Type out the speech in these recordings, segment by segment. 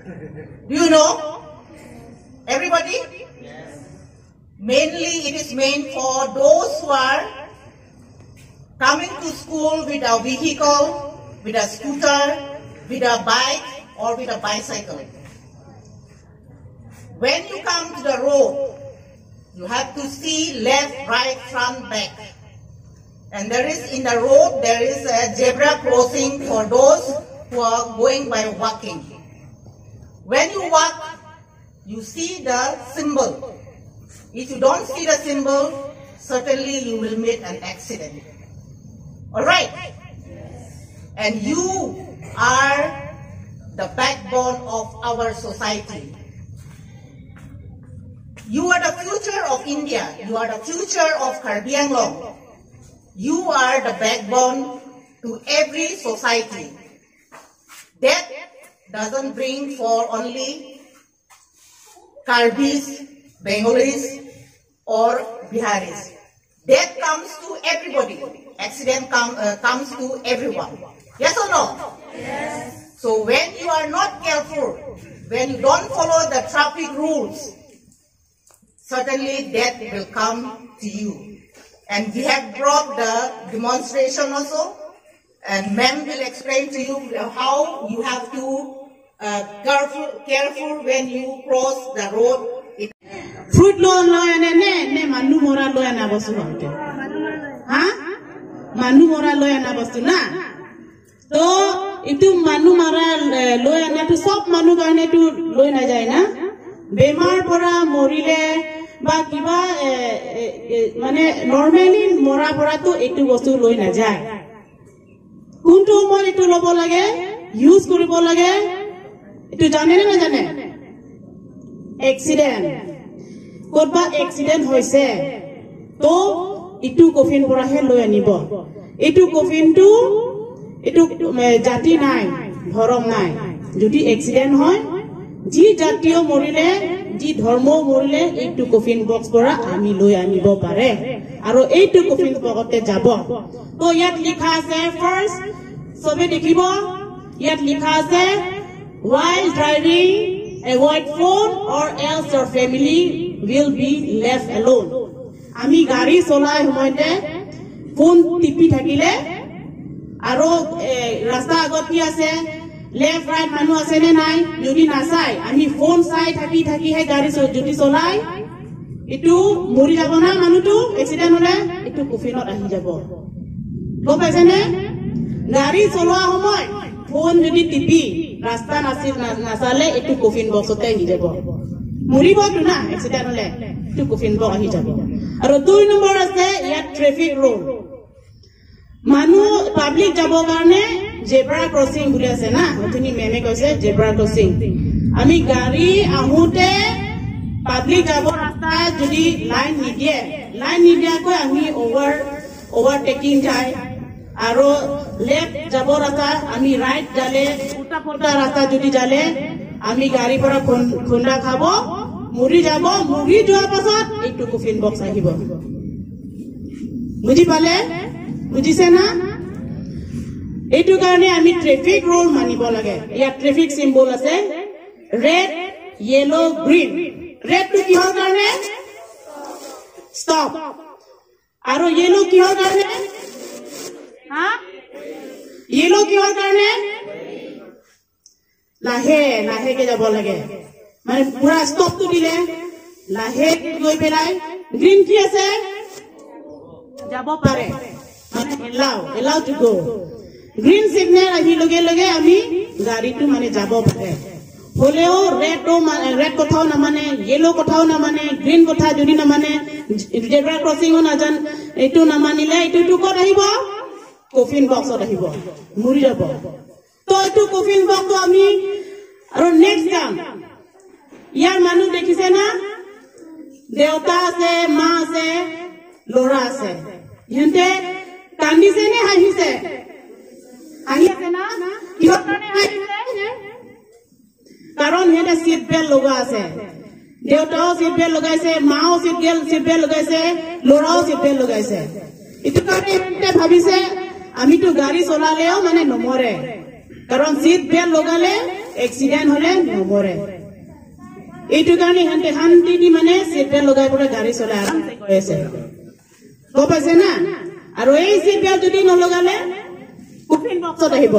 Do you know? Everybody? Yes. Mainly it is meant for those who are coming to school with a vehicle, with a scooter, with a bike, or with a bicycle. When you come to the road, you have to see left, right, front, back. And there is in the road, there is a zebra crossing for those who are going by walking. When you walk, you see the symbol. If you don't see the symbol, certainly you will meet an accident. Alright? And you are the backbone of our society. You are the future of India. You are the future of Karbi Anglong. You are the backbone to every society. That doesn't bring for only Karbis, Bengalis, or Biharis. That comes to everybody. Accident comes to everyone. Yes or no? Yes. So when you are not careful, when you don't follow the traffic rules, certainly death will come to you. And we have brought the demonstration also. And ma'am will explain to you how you have to careful when you cross the road. Fruit lo ne manu mora lo na basu bante. Ha? Manu mora lo na basu na. To itu manu mara lo na tu sob manu garne tu lo na jai na. Bemar pora morile ba kiba mane normally mora pora tu etu basu lo na jai. Kuntu umar itu lobo lage, use koribo lage. Itu jane na jane? Accident. Korba accident hoise. To itu coffin pora he lo anibo. Itu coffin tu itu jati nai, dhorong nai. Jodi accident hoy, ji jatiyo morile, ji dharmo morile, itu coffin box pora ami lo anibo pare. Aro itu coffin boxte jabo. To yat likha ase first, sobe dekhibo. Yat likha ase while driving, avoid phone or else your family will be left alone. Ami gari solai homoite phone tipi thakile aro rasta agot ki ase left right manu ase ne nai jodi nasai ami phone sai thaki he gari jodi solai itu mori jabo na manu tu accident hole itu cofinot ahi jabo lo paise ne gari solwa homoy phone jodi tipi rasta nasale itu coffin box ote ahi jabo muribo tu na accident hole itu coffin box ahi jabo aro 2 number ase ya traffic rule manu public jabo karone zebra crossing buli ase na otuni meme koise zebra crossing ami gari ahute public jabo rasta jodi line nidia ko ami overtaking jai aro left jabo rasta ami right jale uta pota rasta jodi jale ami gari pora khunda khabo muri jabo muri joa pasat etu coffin box ahibo buji pale bujise na etu karone ami traffic rule manibo lage ya traffic symbol ase red yellow green red to kihor karone stop aro yellow kihor karone ha yellow kihor karone lahe ke jabo lage mane pura stop to dile lahe goi belai green ki ase jabo pare mane allow to go green signal ahi loge ami gari tu mane jabo pare holeo red kothao na mane yellow kothao na mane green kotha jodi na mane zebra crossing na jan etu na manile etu tu ko rahibo coffin box rahibo muri jabo to etu coffin box to ami aro next time ইয়ার মানুষ দেখিছে না দেউতা আছে মা আছে লৰা আছে ইহতে কান্দিছে নে হাঁহিছে হাঁহিছে না কিহৰ কাৰণে হাঁহিছে কাৰণ হেতে সিট বেল্ট লগা আছে দেউতাও সিট বেল্ট লগাইছে মাও সিট বেল্ট লগাইছে লৰাও সিট বেল্ট লগাইছে ইটো কাৰণে হেতে ভাবিছে আমিতো গাড়ী চলালেও মানে নমৰে কাৰণ সিট বেল্ট লগালে এক্সিডেন্ট হলে নমৰে এইটো কাৰণে হেনতে শান্তি দি মানে সিটবেল্ট লগাই পৰে গাড়ী চলাই আৰামছে গৈ আছে গম পাইছে না আৰু এই সিটবেল্ট যদি নলগালে কুফিন বক্সত আহিব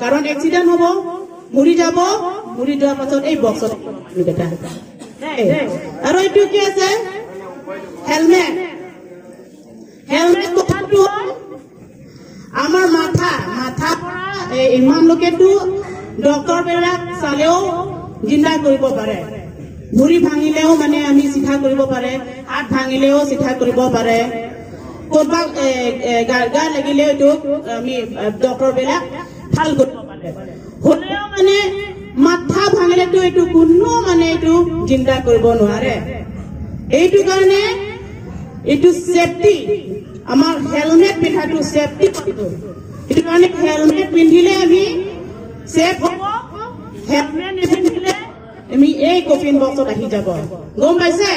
কাৰণ এক্সিডেন্ট হ'ব মুৰি যাব মুৰি যোৱাৰ পাছত এই বক্সত লুকেটা আৰু এইটো কি আছে হেলমেট হেলমেট কথাটো আমাৰ মাথা পৰা ইমান লোকেটো ডক্টৰ বিলাক চালেও জিন্দা কৰিব পাৰে মুৰি ভাঙিলেও মানে আমি চিধা কৰিব পাৰে হাত ভাঙিলেও চিধা কৰিব পাৰে কোনবা গা লাগিলেও এইটো আমি ডক্টৰ বিলাক ভাল কৰিব পাৰে হলেও মানে মাথা ভাঙিলেতো এইটো কোনো মানে এইটো জিন্দা কৰিব নোৱাৰে এইটো কাৰণে এইটো সেফটি আমাৰ হেলমেট পিন্ধাটো সেফটি এইটো কাৰণে হেলমেট পিন্ধিলে আমি সেফ হ'ব হেলমেট নিপিন্ধিলে আমি এই কফিন বক্সত আহি যাব গম পাইছে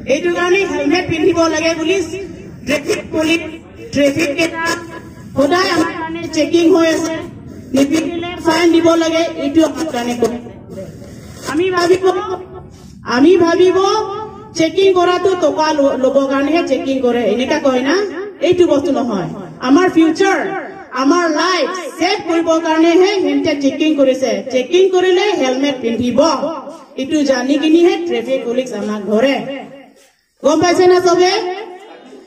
এইটো কাৰণে হেলমেট পিন্ধিব লাগে বুলি ট্ৰেফিক কেইটা সদায় আমাৰ কাৰণে চেকিং হৈ আছে নিপিন্ধিলে ফাইন দিব লাগে এইটো আমাৰ কাৰণে আমি ভাবিব চেকিং কৰাটো টকা ল'ব কাৰণেহে চেকিং কৰে এনেকা কয় না এইটো বস্তু নহয় আমাৰ ফিউচাৰ আমাৰ লাইফ সেভ কৰিবৰ কাৰণেহে হেনতে চেকিং কৰিছে চেকিং কৰিলে হেলমেট পিন্ধিব এইটো জানি কিনিহে ট্ৰেফিক পুলিচ আমাক ধৰে গম পাইছে না চবে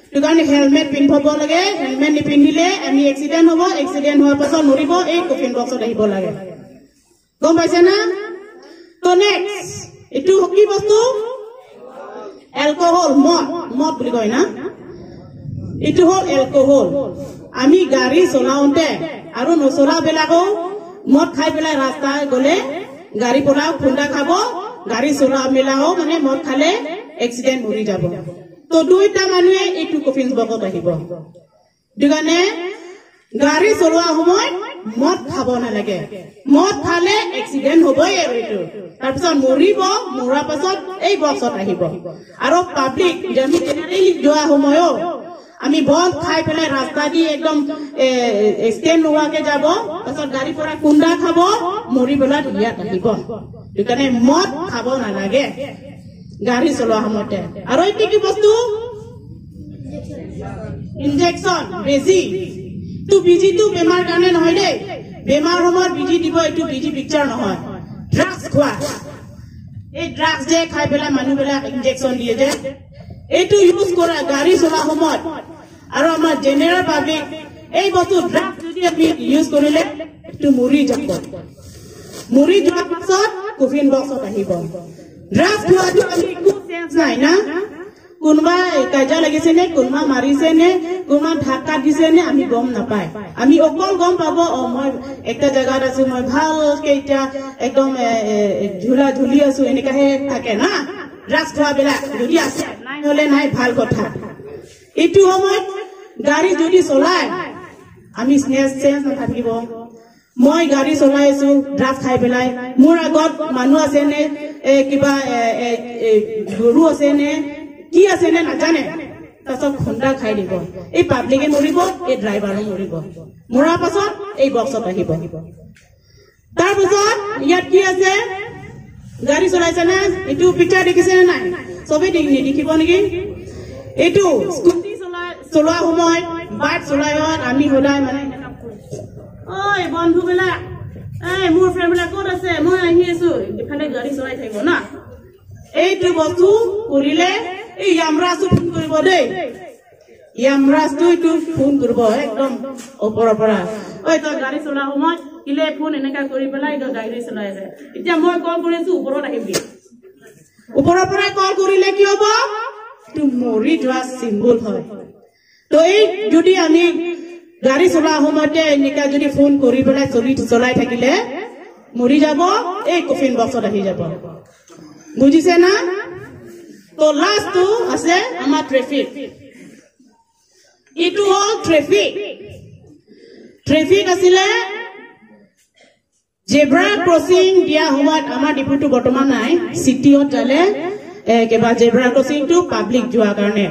এইটো কাৰণে হেলমেট পিন্ধিব লাগে হেলমেট নিপিন্ধিলে আমি এক্সিডেন্ট হ'ব এক্সিডেন্ট হোৱাৰ পাছত মৰিব এই কফিন বক্সত আহিব লাগে গম পাইছে না তো নেক্সট এইটো কি বস্তু এলকহল মদ বুলি কয় না এইটো হল এলকহল আমি গাড়ী চলাওঁতে আৰু নচলা বেলাকো মদ খাই পেলাই ৰাস্তাত গলে গাড়ী পলাও খুন্দা খাব গাড়ী চলা মেলাও মানে মদ খালে এক্সিডেন্ট মৰি যাব তো দুইটা মানুহে এইটো কফিন বক্সত আহিব দুগানে গাড়ী চলোৱা সময়ত মদ খাব নালাগে মদ খালে এক্সিডেন্ট হ'বই আৰু এইটো তাৰপিছত মৰিব মৰাৰ পাছত এই বক্সত আহিব আৰু পাব্লিক আমি জেনেৰেলি যোৱা সময়ও আমি বল খাই পেলাই ৰাস্তা দি একদম ষ্টেণ্ড নোহোৱাকে যাব পাছত গাড়ী পৰা কুণ্ডা খাব মৰি পেলাই ইয়াত আহিব সেইকাৰণে মদ খাব নালাগে গাড়ী চলোৱা সময়তে আৰু এইটো কি বস্তু ইনজেকচন বেজি তো বিজিটো বেমাৰ কাৰণে নহয় দেই বেমাৰ সময়ত বিজি দিব এইটো বিজি পিকচাৰ নহয় ড্ৰাগছ খোৱা এই ড্ৰাগছ যে খাই পেলাই মানুহবিলাক ইনজেকচন দিয়ে যে এইটো ইউজ কৰা গাড়ী চলা সময়ত আৰু আমাৰ জেনেৰেল পাব্লিক এই বস্তু ড্ৰাগছ যদি আমি ইউজ কৰিলে এইটো মৰি যাব মৰি যোৱাৰ পাছত কফিন বক্সত আহিব ড্ৰাগছ খোৱাটো আমি একো চেঞ্চ নাই না কোনোবা কাজিয়া লাগিছে নে কোনোবা মাৰিছে নে কোনোবা ধাক্কা দিছে নে আমি গম নাপায় আমি অকল গম পাব মই একটা জায়গাত আছো মই ভালকে এতিয়া একদম ঝুলা ঝুলি আছো এনেকাহে থাকে না ড্ৰাগছ খোৱা বিলাক যদি আছে নাই হলে নাই ভাল কথা এইটো সময়ত গাড়ী যদি চলায় আমি স্নেচ চেঞ্চ নাথাকিব মই গাড়ী চলাই আছো ড্ৰাগছ খাই পেলাই মোৰ আগত মানুহ আছে নে কিবা গৰু আছে নে কি আছে নে নাজানে তাৰপিছত খুন্দা খাই দিব এই পাব্লিকে মৰিব এই ড্ৰাইভাৰে মৰিব মৰাৰ পাছত এই বক্সত আহিব তাৰপিছত ইয়াত কি আছে গাড়ী চলাইছে না এইটো পিকচাৰ দেখিছে নে নাই চবেই দেখিব নেকি এইটো স্কুটি চলোৱা সময়ত বাইক চলাই আমি সদায় মানে ঐ বন্ধু বিলাক মোৰ ফ্ৰেণ্ড বিলাক ক'ত আছে মই আহি আছো ইফালে গাড়ী চলাই থাকিব না এইটো বস্তু কৰিলে এই ইয়ামৰাজটো ফোন কৰিব দেই ইয়ামৰাজটো এইটো ফোন কৰিব একদম ওপৰৰ পৰা ঐ তই গাড়ী চলা সময়ত কিলে ফোন এনেকা কৰি পেলাই তই গাড়ী চলাই আছে এতিয়া মই কল কৰিছো ওপৰত আহিবি ওপৰৰ পৰা কল কৰিলে কি হ'ব এইটো মৰি যোৱা চিম্বল হয় তো এই যদি আমি গাড়ী চলা সময়তে এনেকা যদি ফোন কৰি পেলাই চলাই থাকিলে মৰি যাব এই কফিন বক্সত আহি যাব বুজিছে না তো লাস্ট আছে আমাৰ ট্ৰেফিক এইটো হল ট্ৰেফিক আছিলে জেব্ৰা ক্ৰসিং দিয়া সময়ত আমাৰ ডিপুটো বৰ্তমান নাই চিটিত যালে কিবা জেব্ৰা ক্ৰসিংটো পাব্লিক যোৱাৰ কাৰণে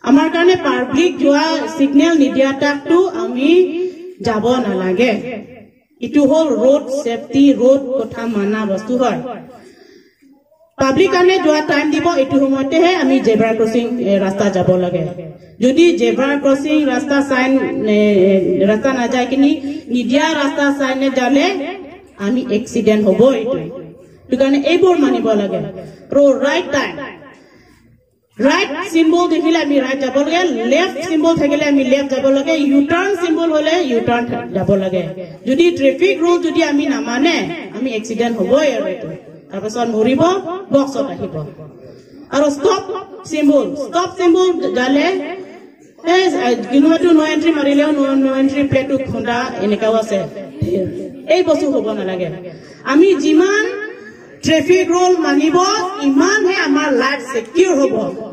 আমাৰ কাৰণে পাব্লিক যোৱা সিগনেল নিদিয়া তাকটো আমি যাব নালাগে ইটো হল road safety road কথা মানা বস্তু হয় পাব্লিক আনে যোৱা টাইম দিব ইটো সময়তে হে আমি জেব্ৰা ক্ৰসিং ৰাস্তা যাব লাগে যদি জেব্ৰা ক্ৰসিং ৰাস্তা সাইন ৰাস্তা না যায় কিনি নিদিয়া ৰাস্তা সাইনে যালে আমি এক্সিডেন্ট হ'ব ইটো কাৰণে এইবোৰ মানিব লাগে ৰাইট টাইম right symbol দেখিলে আমি right যাব লাগে left symbol থাকিলে আমি left যাব লাগে u turn symbol হলে u turn যাব লাগে যদি ট্ৰাফিক ৰুল যদি আমি না মানে আমি এক্সিডেন্ট হ'বই আৰু তাৰপাছত মৰিব বক্সত আহিব আৰু stop symbol গালে কিলোমিটাৰ নো এন্ট্ৰি মাৰিলেও নো এন্ট্ৰি প্লেটটো খুন্দা এনেকাও আছে এই বস্তু হ'ব নালাগে আমি যিমান ট্ৰাফিক ৰুল মানিব ইমান হে আমাৰ লাইফ সিকিউৰ হ'ব